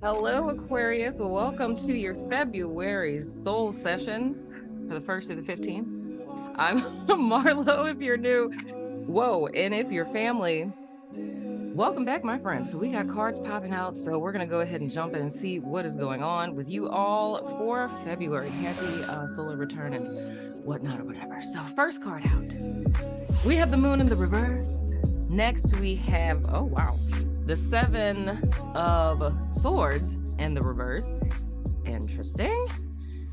Hello, Aquarius. Welcome to your February soul session for the 1st to the 15th. I'm Marlo if you're new. Whoa, and if you're family, welcome back, my friends. So we got cards popping out, so we're going to go ahead and jump in and see what is going on with you all for February. Happy solar return and whatnot or whatever. So first card out, we have the moon in the reverse. Next, we have, oh, wow, the 7 of swords in the reverse. Interesting.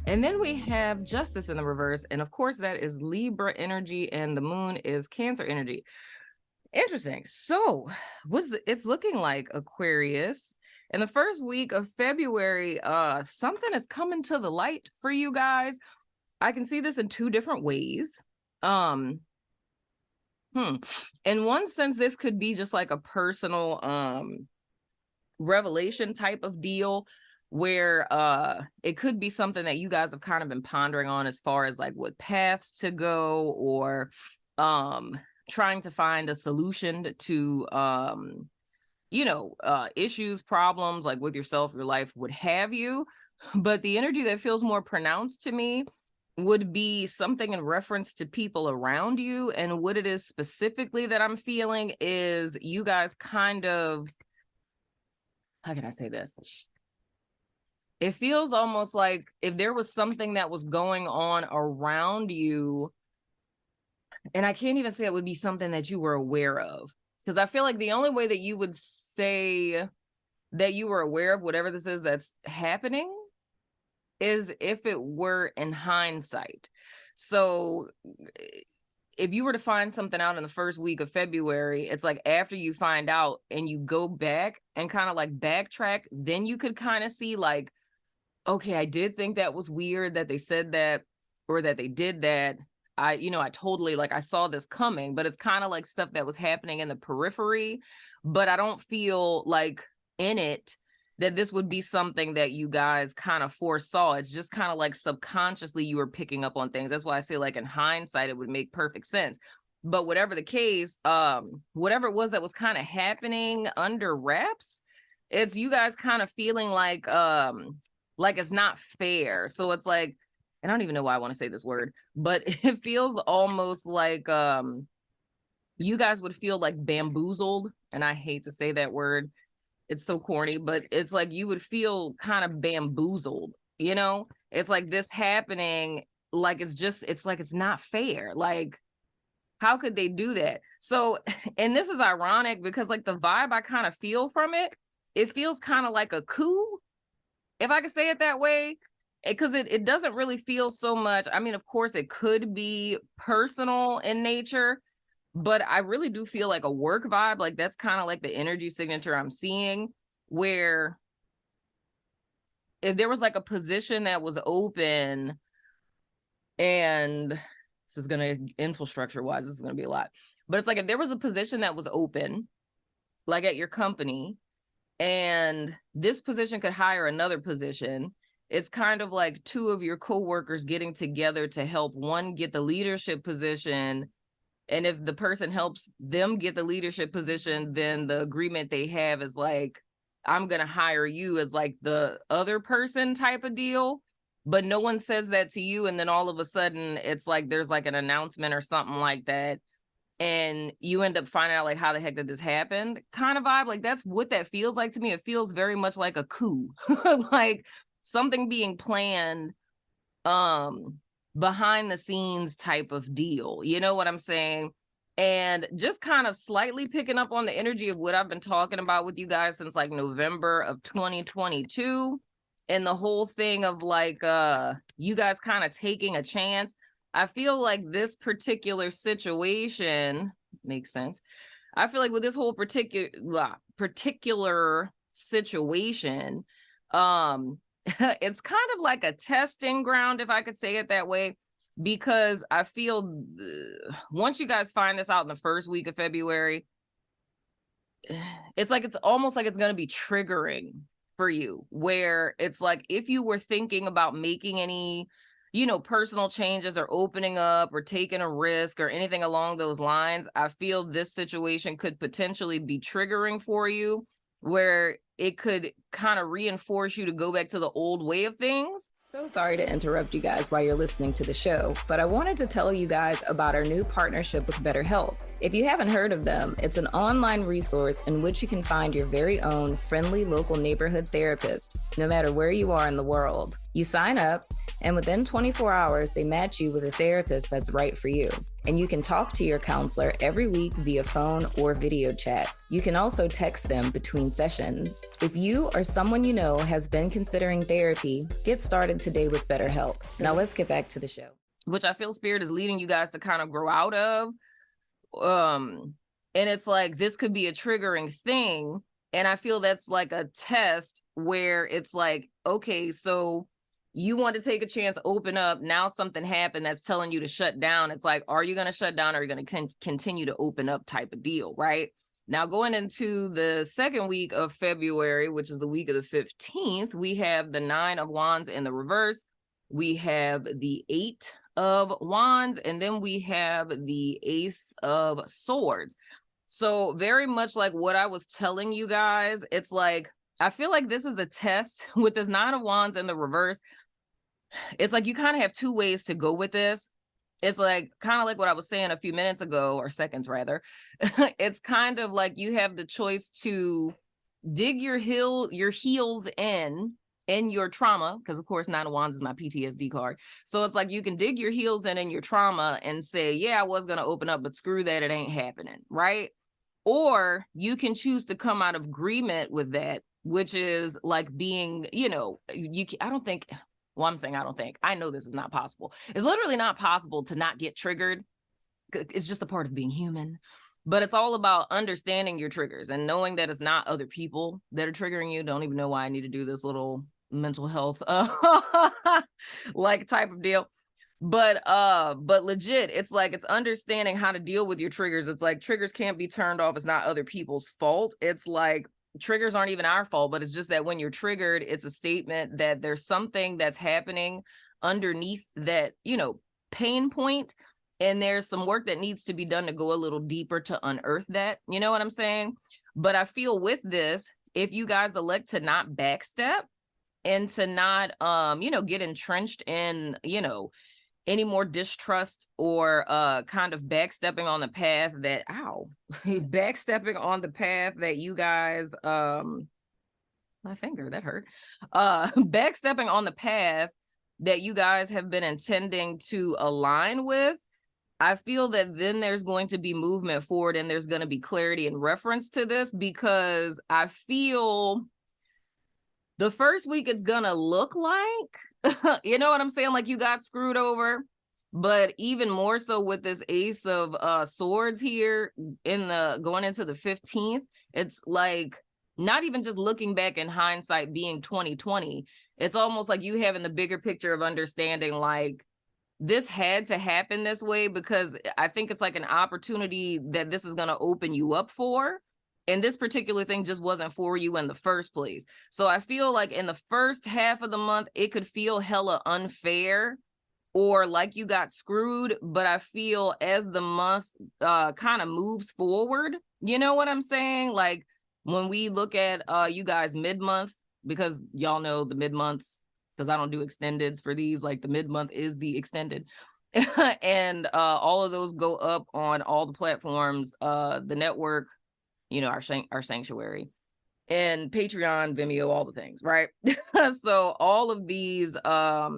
And then we have justice in the reverse. And of course, that is Libra energy and the moon is Cancer energy. Interesting. So it's looking like, Aquarius, in the first week of February, something is coming to the light for you guys. I can see this in 2 different ways. In one sense, this could be just like a personal revelation type of deal where it could be something that you guys have kind of been pondering on as far as like what paths to go, or trying to find a solution to issues, problems like with yourself, your life, what have you. But the energy that feels more pronounced to me would be something in reference to people around you. And what it is specifically that I'm feeling is you guys kind of, how can I say this? It feels almost like if there was something that was going on around you, and I can't even say it would be something that you were aware of, because I feel like the only way that you would say that you were aware of whatever this is that's happening is if it were in hindsight. So if you were to find something out in the first week of February, it's like after you find out and you go back and kind of like backtrack, then you could kind of see like, okay, I did think that was weird that they said that or that they did that. I totally, like, I saw this coming, but it's kind of like stuff that was happening in the periphery, but I don't feel like in it that this would be something that you guys kind of foresaw. It's just kind of like subconsciously you were picking up on things. That's why I say like in hindsight, it would make perfect sense. But whatever the case, whatever it was that was kind of happening under wraps, it's you guys kind of feeling like it's not fair. So it's like, I don't even know why I want to say this word, but it feels almost like you guys would feel like bamboozled. And I hate to say that word. It's so corny, but it's like you would feel kind of bamboozled, It's like this happening, like it's like it's not fair. Like, how could they do that? So, and this is ironic because like the vibe I kind of feel from it, it feels kind of like a coup, if I could say it that way, because it doesn't really feel so much. I mean, of course, it could be personal in nature, but I really do feel like a work vibe. Like that's kind of like the energy signature I'm seeing, where if there was like a position that was open, and this is going to, infrastructure wise, this is going to be a lot, but it's like if there was a position that was open, like at your company, and this position could hire another position, it's kind of like 2 of your coworkers getting together to help one get the leadership position. And if the person helps them get the leadership position, then the agreement they have is like, I'm going to hire you as like the other person type of deal. But no one says that to you. And then all of a sudden it's like there's like an announcement or something like that. And you end up finding out like, how the heck did this happen? Kind of vibe. Like that's what that feels like to me. It feels very much like a coup, like something being planned behind the scenes type of deal. You know what I'm saying? And just kind of slightly picking up on the energy of what I've been talking about with you guys since like November of 2022, and the whole thing of like you guys kind of taking a chance. I feel like this particular situation makes sense. I feel like with this whole particular situation, it's kind of like a testing ground, if I could say it that way, because I feel once you guys find this out in the first week of February, it's like it's almost like it's going to be triggering for you, where it's like if you were thinking about making any personal changes or opening up or taking a risk or anything along those lines, I feel this situation could potentially be triggering for you. where it could kind of reinforce you to go back to the old way of things. So sorry to interrupt you guys while you're listening to the show, but I wanted to tell you guys about our new partnership with BetterHelp. If you haven't heard of them, it's an online resource in which you can find your very own friendly local neighborhood therapist, no matter where you are in the world. You sign up, and within 24 hours, they match you with a therapist that's right for you. And you can talk to your counselor every week via phone or video chat. You can also text them between sessions. If you or someone you know has been considering therapy, get started today with BetterHelp. Now let's get back to the show. Which I feel Spirit is leading you guys to kind of grow out of. And it's like, this could be a triggering thing. And I feel that's like a test where it's like, okay, so you want to take a chance, open up. Now something happened that's telling you to shut down. It's like, are you going to shut down or are you going to continue to open up type of deal, right? Now going into the second week of February, which is the week of the 15th, we have the 9 of Wands in the reverse. We have the 8 of Wands, and then we have the Ace of Swords. So very much like what I was telling you guys, it's like, I feel like this is a test with this 9 of Wands in the reverse. It's like you kind of have two ways to go with this. It's like kind of like what I was saying a few minutes ago, or seconds rather. It's kind of like you have the choice to dig your heels in your trauma, because of course 9 of Wands is my PTSD card. So it's like you can dig your heels in your trauma and say, yeah, I was going to open up, but screw that, it ain't happening, right? Or you can choose to come out of agreement with that, which is like being, I don't think, I know this is not possible. It's literally not possible to not get triggered. It's just a part of being human. But it's all about understanding your triggers and knowing that it's not other people that are triggering you. Don't even know why I need to do this little mental health like type of deal. But legit, it's like, it's understanding how to deal with your triggers. It's like triggers can't be turned off. It's not other people's fault. It's like triggers aren't even our fault, but it's just that when you're triggered, it's a statement that there's something that's happening underneath that, pain point. And there's some work that needs to be done to go a little deeper to unearth that. You know what I'm saying? But I feel with this, if you guys elect to not backstep and to not, get entrenched in, any more distrust or kind of backstepping on the path that, backstepping on the path that you guys, my finger, that hurt. Backstepping on the path that you guys have been intending to align with, I feel that then there's going to be movement forward and there's going to be clarity in reference to this, because I feel the first week it's going to look like, you know what I'm saying? Like you got screwed over, but even more so with this Ace of Swords here going into the 15th, it's like not even just looking back in hindsight being 2020. It's almost like you having the bigger picture of understanding, like, this had to happen this way because I think it's like an opportunity that this is going to open you up for. And this particular thing just wasn't for you in the first place. So I feel like in the first half of the month, it could feel hella unfair or like you got screwed. But I feel as the month kind of moves forward, you know what I'm saying? Like when we look at you guys mid-month, because y'all know the mid-months, because I don't do extendeds for these, like the mid-month is the extended. And all of those go up on all the platforms, the network, our sanctuary, and Patreon, Vimeo, all the things, right? So all of these are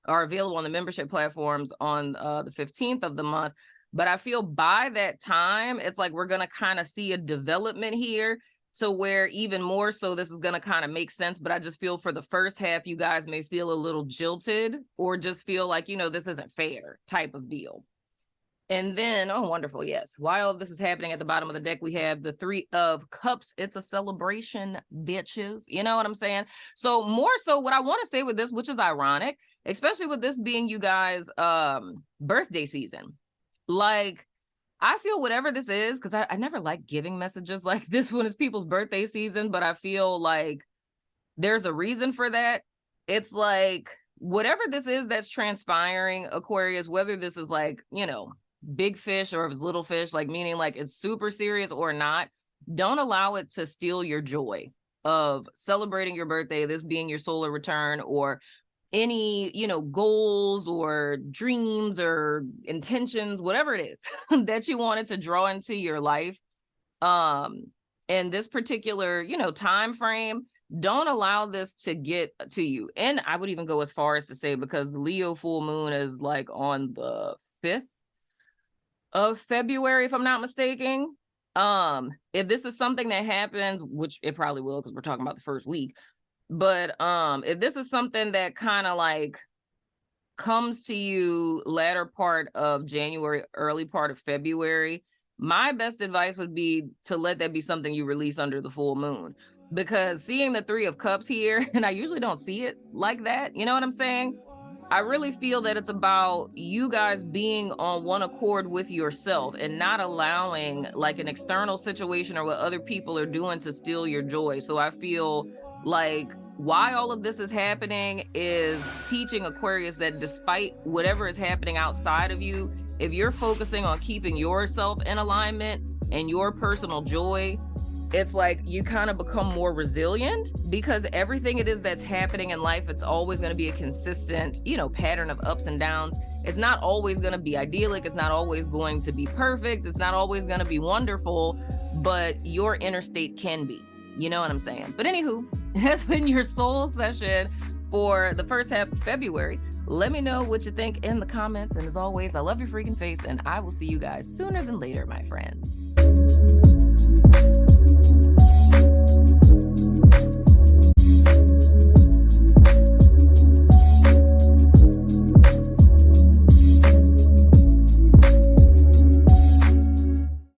available on the membership platforms on the 15th of the month. But I feel by that time, it's like we're going to kind of see a development here to where even more so this is going to kind of make sense. But I just feel for the first half, you guys may feel a little jilted or just feel like, this isn't fair type of deal. And then, oh, wonderful. Yes. While this is happening, at the bottom of the deck, we have the 3 of Cups. It's a celebration, bitches. You know what I'm saying? So more so what I want to say with this, which is ironic, especially with this being you guys' birthday season. Like, I feel whatever this is, because I never like giving messages like this when it's people's birthday season, but I feel like there's a reason for that. It's like, whatever this is that's transpiring, Aquarius, whether this is like, big fish or if it's little fish, like meaning like it's super serious or not, don't allow it to steal your joy of celebrating your birthday, this being your solar return, or any, goals or dreams or intentions, whatever it is that you wanted to draw into your life. In this particular, time frame, don't allow this to get to you. And I would even go as far as to say, because the Leo full moon is like on the 5th of February, if I'm not mistaken. If this is something that happens, which it probably will, because we're talking about the first week, but if this is something that kind of like comes to you latter part of January, early part of February, my best advice would be to let that be something you release under the full moon. Because seeing the 3 of Cups here, and I usually don't see it like that, you know what I'm saying? I really feel that it's about you guys being on one accord with yourself and not allowing like an external situation or what other people are doing to steal your joy. So I feel like why all of this is happening is teaching Aquarius that despite whatever is happening outside of you, if you're focusing on keeping yourself in alignment and your personal joy, it's like you kind of become more resilient, because everything it is that's happening in life, it's always going to be a consistent, pattern of ups and downs. It's not always going to be idyllic. It's not always going to be perfect. It's not always going to be wonderful, but your inner state can be, you know what I'm saying? But anywho, that's been your soul session for the first half of February. Let me know what you think in the comments. And as always, I love your freaking face, and I will see you guys sooner than later, my friends.